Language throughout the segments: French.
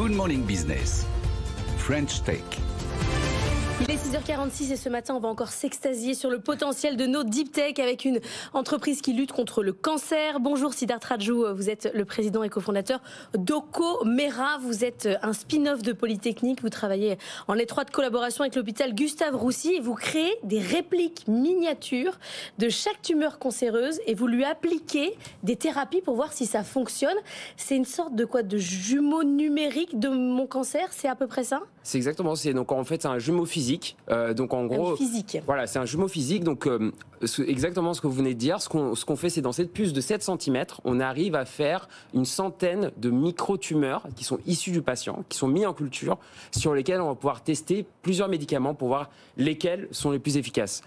Good Morning Business, French Tech. Il est 6h46 et ce matin, on va encore s'extasier sur le potentiel de nos deep tech avec une entreprise qui lutte contre le cancer. Bonjour Siddharth Raju, vous êtes le président et cofondateur d'Ocomera. Vous êtes un spin-off de Polytechnique. Vous travaillez en étroite collaboration avec l'hôpital Gustave Roussy et vous créez des répliques miniatures de chaque tumeur cancéreuse et vous lui appliquez des thérapies pour voir si ça fonctionne. C'est une sorte de quoi? De jumeau numérique de mon cancer? C'est à peu près ça? C'est exactement, donc en fait c'est un jumeau physique. Donc en gros, voilà, c'est un jumeau physique. Donc exactement ce que vous venez de dire. Ce qu'on fait, c'est dans cette puce de 7 cm, on arrive à faire une centaine de micro-tumeurs qui sont issus du patient, qui sont mis en culture, sur lesquels on va pouvoir tester plusieurs médicaments pour voir lesquels sont les plus efficaces.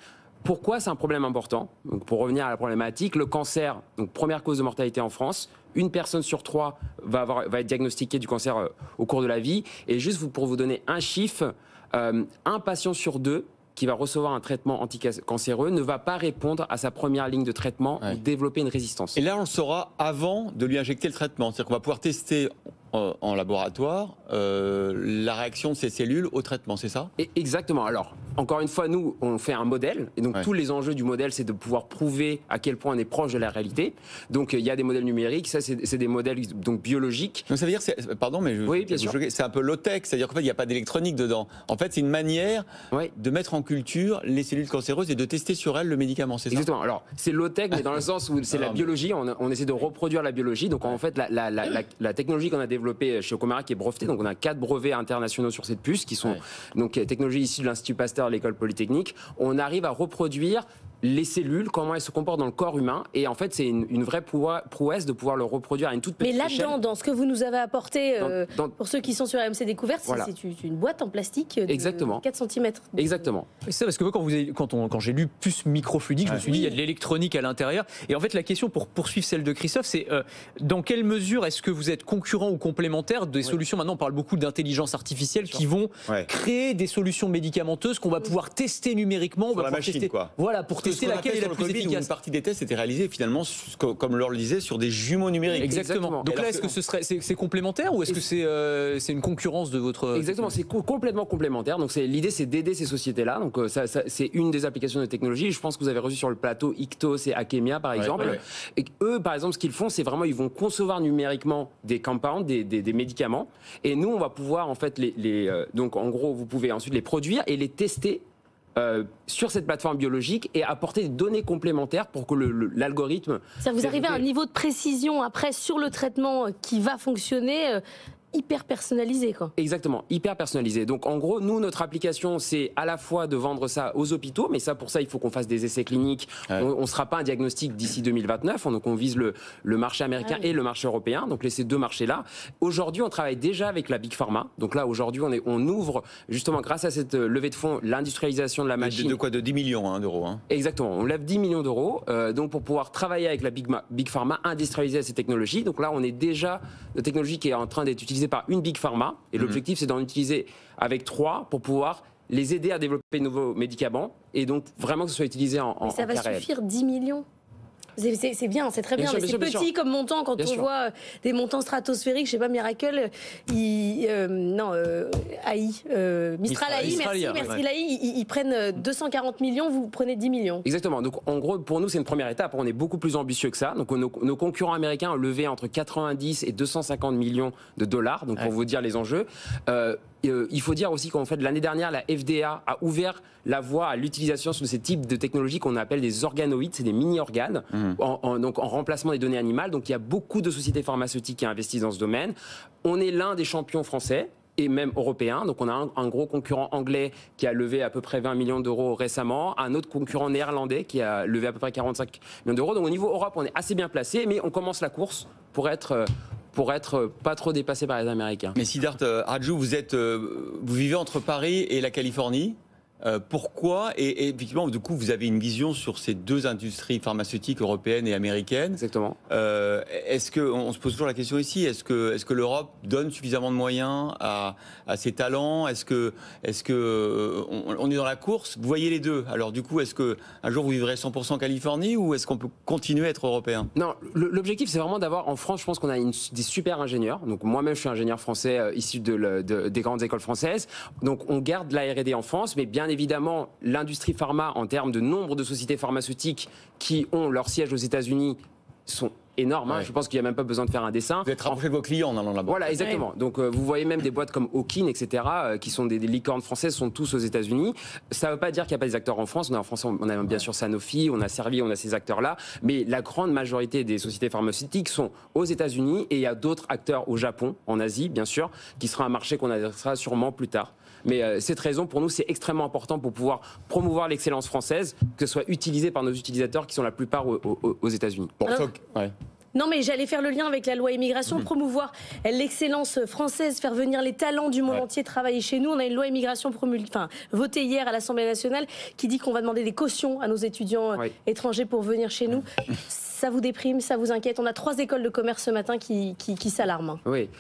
Pourquoi c'est un problème important? Donc pour revenir à la problématique, le cancer, donc première cause de mortalité en France, une personne sur 3 va être diagnostiquée du cancer au cours de la vie. Et juste pour vous donner un chiffre, un patient sur 2 qui va recevoir un traitement anticancéreux ne va pas répondre à sa première ligne de traitement ou développer une résistance. Et là, on le saura avant de lui injecter le traitement. C'est-à-dire qu'on va pouvoir tester en laboratoire la réaction de ces cellules au traitement, c'est ça? Exactement. Alors, encore une fois, nous, on fait un modèle. Et donc, tous les enjeux du modèle, c'est de pouvoir prouver à quel point on est proche de la réalité. Donc, il y a des modèles numériques. Ça, c'est des modèles donc, biologiques. Donc, ça veut dire, pardon, mais oui, bien sûr. C'est un peu low-tech. C'est-à-dire qu'en fait, il n'y a pas d'électronique dedans. En fait, c'est une manière de mettre en culture les cellules cancéreuses et de tester sur elles le médicament, c'est ça? Exactement. Alors, c'est low-tech, mais dans le sens où c'est la biologie. On essaie de reproduire la biologie. Donc, en fait, la technologie qu'on a développée chez Ocomera qui est brevetée, donc on a 4 brevets internationaux sur cette puce qui sont donc technologies issues de l'Institut Pasteur de l'école Polytechnique. On arrive à reproduire les cellules, comment elles se comportent dans le corps humain. Et en fait, c'est une vraie prouesse de pouvoir le reproduire à une toute petite échelle. Mais là-dedans, dans ce que vous nous avez apporté, pour ceux qui sont sur RMC Découverte, c'est une boîte en plastique de 4 cm. Exactement. C'est ça, parce que moi, quand j'ai lu puce microfluidique, je me suis dit, il y a de l'électronique à l'intérieur. Et en fait, la question, pour poursuivre celle de Christophe, c'est dans quelle mesure est-ce que vous êtes concurrent ou complémentaire des solutions? Maintenant, on parle beaucoup d'intelligence artificielle qui vont créer des solutions médicamenteuses qu'on va pouvoir tester numériquement. Sur la machine, quoi. Voilà, pour tester laquelle est la plus efficace. Une partie des tests était réalisée finalement, comme Laure le disait, sur des jumeaux numériques. Exactement. Donc là, est-ce que c'est complémentaire ou est-ce que c'est une concurrence de votre... Exactement, c'est complètement complémentaire. Donc l'idée, c'est d'aider ces sociétés-là. Donc c'est une des applications de technologie. Je pense que vous avez reçu sur le plateau Ictos et Akemia, par exemple. Et eux, par exemple, ce qu'ils font, c'est vraiment, ils vont concevoir numériquement des compounds, des médicaments. Et nous, on va pouvoir, en fait, donc en gros, vous pouvez ensuite les produire et les tester sur cette plateforme biologique et apporter des données complémentaires pour que l'algorithme... Ça vous arrivez à un niveau de précision après sur le traitement qui va fonctionner hyper personnalisé, quoi. Exactement, hyper personnalisé. Donc en gros, nous, notre application, c'est à la fois de vendre ça aux hôpitaux, mais pour ça, il faut qu'on fasse des essais cliniques. On ne sera pas un diagnostic d'ici 2029, donc on vise le marché américain et le marché européen, donc ces deux marchés-là. Aujourd'hui, on travaille déjà avec la Big Pharma. Donc là, aujourd'hui, on ouvre, justement, grâce à cette levée de fonds, l'industrialisation de la machine. De quoi? De 10 millions d'euros. Exactement, on lève 10 millions d'euros, donc pour pouvoir travailler avec la Big Pharma, industrialiser ces technologies. Donc là, on est déjà une technologie qui est en train d'être utilisée par une Big Pharma, et l'objectif c'est d'en utiliser avec 3 pour pouvoir les aider à développer de nouveaux médicaments et donc vraiment que ce soit utilisé en Mais ça va suffire, 10 millions? C'est bien, c'est très bien, mais c'est petit comme montant quand on voit des montants stratosphériques, je sais pas, Miracle, Mistral AI, merci l'AI, ils prennent 240 millions, vous prenez 10 millions. Exactement, donc en gros pour nous c'est une première étape, on est beaucoup plus ambitieux que ça, donc nos concurrents américains ont levé entre 90 et 250 millions de dollars, donc pour vous dire les enjeux. Il faut dire aussi qu'en fait l'année dernière la FDA a ouvert la voie à l'utilisation de ces types de technologies qu'on appelle des organoïdes, c'est des mini-organes, donc en remplacement des données animales. Donc il y a beaucoup de sociétés pharmaceutiques qui investissent dans ce domaine. On est l'un des champions français et même européen. Donc on a un gros concurrent anglais qui a levé à peu près 20 millions d'euros récemment, un autre concurrent néerlandais qui a levé à peu près 45 millions d'euros. Donc au niveau Europe, on est assez bien placé, mais on commence la course pour être pas trop dépassé par les Américains. Mais Siddharth Raju, vous vivez entre Paris et la Californie. Pourquoi et effectivement, du coup, vous avez une vision sur ces deux industries pharmaceutiques européennes et américaines. Exactement. Est-ce que, on se pose toujours la question ici, est-ce que l'Europe donne suffisamment de moyens à ses talents? Est-ce que on est dans la course? Vous voyez les deux. Alors du coup, est-ce que un jour vous vivrez 100% Californie ou est-ce qu'on peut continuer à être européen? Non, l'objectif c'est vraiment d'avoir en France, je pense qu'on a des super ingénieurs. Donc moi-même je suis ingénieur français issu des grandes écoles françaises. Donc on garde la R&D en France, mais bien évidemment l'industrie pharma en termes de nombre de sociétés pharmaceutiques qui ont leur siège aux États-Unis sont énorme. Ouais. Je pense qu'il n'y a même pas besoin de faire un dessin. Vous êtes rapproché de vos clients en allant là-bas. Voilà, exactement. Ouais. Donc vous voyez même des boîtes comme Hawkin, etc., qui sont des licornes françaises, sont tous aux États-Unis. Ça ne veut pas dire qu'il n'y a pas des acteurs en France. En France, on a bien sûr Sanofi, on a Servier, on a ces acteurs-là. Mais la grande majorité des sociétés pharmaceutiques sont aux États-Unis et il y a d'autres acteurs au Japon, en Asie, bien sûr, qui sera un marché qu'on adressera sûrement plus tard. Mais cette raison, pour nous, c'est extrêmement important pour pouvoir promouvoir l'excellence française, que ce soit utilisé par nos utilisateurs qui sont la plupart aux États-Unis. Bon, ouais. Non, mais j'allais faire le lien avec la loi immigration, promouvoir l'excellence française, faire venir les talents du monde entier travailler chez nous. On a une loi immigration votée hier à l'Assemblée nationale qui dit qu'on va demander des cautions à nos étudiants étrangers pour venir chez nous. Ça vous déprime, ça vous inquiète? On a 3 écoles de commerce ce matin qui s'alarment. Oui,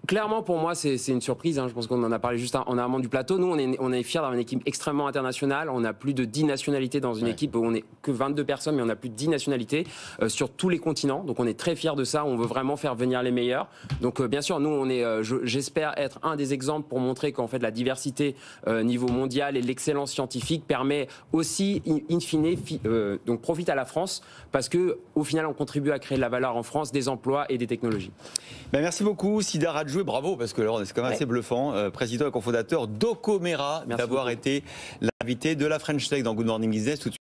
clairement pour moi c'est une surprise. Je pense qu'on en a parlé juste en amont du plateau. Nous on est fiers d'avoir une équipe extrêmement internationale. On a plus de 10 nationalités dans une équipe. On n'est que 22 personnes, mais on a plus de 10 nationalités sur tous les continents. Donc on est très fiers de ça. On veut vraiment faire venir les meilleurs. Donc bien sûr, nous on est, j'espère être un des exemples pour montrer qu'en fait la diversité niveau mondial et l'excellence scientifique permet aussi in fine donc profite à la France parce que au final, on contribue à créer de la valeur en France, des emplois et des technologies. Ben merci beaucoup, Sida Radjou, et bravo, parce que c'est quand même assez bluffant, président et cofondateur d'Ocomera, d'avoir été l'invité de la French Tech dans Good Morning Business. Tout de suite.